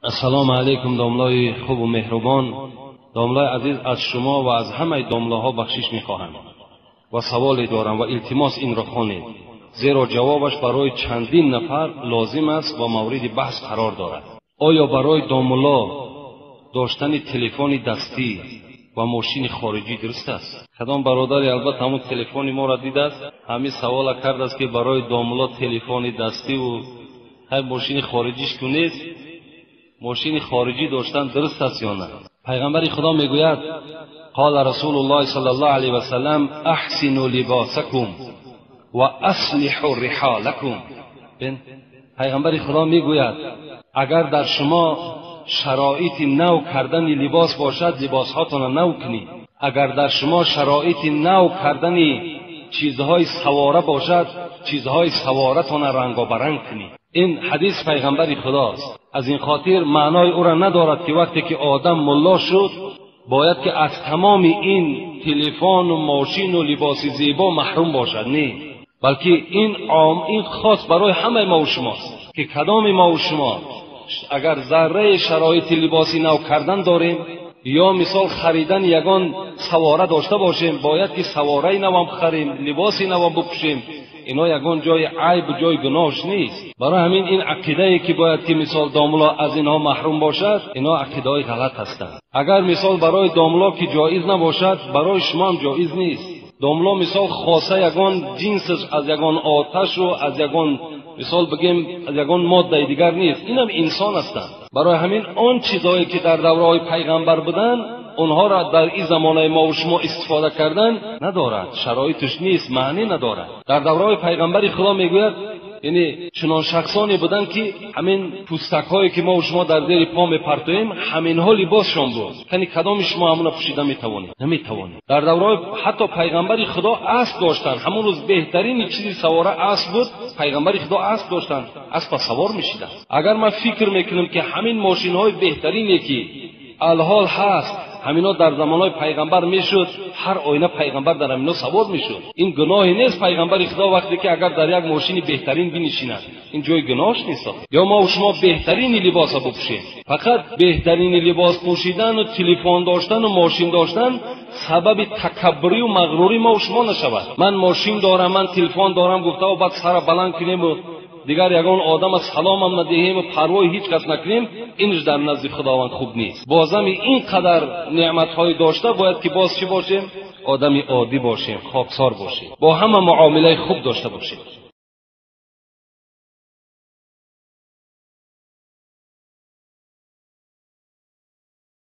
السلام علیکم داملای خوب و مهربان. داملای عزیز، از شما و از همه داملاها بخشش میخواهم و سوالی دارم و التماس این را خوانید، زیرا جوابش برای چندین نفر لازم است و مورد بحث قرار دارد. آیا برای داملا داشتن تلفن دستی و ماشین خارجی درست است؟ کدام برادری البته همون تلفن ما را دیده است، همین سوال کرده است که برای داملا تلفن دستی و هر ماشین خارجیش که نیست، ماشین خارجی داشتن درست است یا نه؟ پیغمبر خدا میگوید قال رسول الله صلی الله علیه و سلم احسنوا لباسکم و اصلحوا رحالکم. پیغمبر خدا میگوید اگر در شما شرایط نو کردن لباس باشد، لباسهاتون را نو کنید. اگر در شما شرایط نو کردن چیزهای سواره باشد، چیزهای سوارتون را رنگ و برنگ کنید. این حدیث پیغمبر خداست. از این خاطر معنای او را ندارد که وقتی که آدم ملا شد باید که از تمام این تلفن و ماشین و لباس زیبا محروم باشد. نه، بلکه این عام، این خاص برای همه ما و شماست که کدام ما و شما اگر ذره شرایط لباسی نو کردن داریم یا مثال خریدن یگان سواره داشته باشیم، باید که سواره نو هم خریم، لباسی نو هم بپوشیم. اینا یگان جای عیب و جای گناهش نیست. برای همین این عقیده که باید که مثال داملا از اینها محروم باشد، اینا عقیده های غلط هستند. اگر مثال برای داملا که جایز نباشد، برای شما هم جایز نیست. داملا مثال خاصه یگان جنسش از یگان آتش و از یگان مثال بگیم از یگان ماده دیگر نیست، اینم انسان هستند. برای همین آن چیزایی که در دورهای پیغمبر بودن اونها را در این زمانه ما و شما استفاده کردن ندارد، شرایطش نیست، معنی ندارد. در دورهای پیغمبر خدا میگوید یعنی چنان شخصانی بودن که همین پوستک هایی که ما و شما در زیر پا میپرتویم همین ها لباسشان بود. یعنی کدام شما همون پوشیده میتوانید؟ نمیتوانید. در دورهای حتی پیغمبر خدا اسب داشتن، همون روز بهترین چیزی سواره اسب بود. پیغمبر خدا اسب داشتن، اسب سوار میشیدن. اگر ما فکر میکنیم که همین ماشین های بهترینی که الحال هست همینا در زمانهای پیغمبر میشد، هر آینه پیغمبر در همینا سوار میشد، این گناهی نیست. پیغمبر خدا وقتی که اگر در یک ماشین بهترین بنشیند این جای گناهش نیست. یا ما و شما بهترین لباس بپوشیم. فقط بهترین لباس پوشیدن و تلفن داشتن و ماشین داشتن سبب تکبری و مغروری ما و شما نشود. من ماشین دارم، من تلفن دارم گفته و بعد سر بلند کنیم و دیگر یگان آدم از سلام هم ندهیم و پروای هیچ کس نکنیم، اینش در نزد خداوند خوب نیست. بازم اینقدر نعمت‌های داشته باید که باز چی باشیم؟ آدمی عادی باشیم، خاکسار باشیم، با همه معامله خوب داشته باشیم.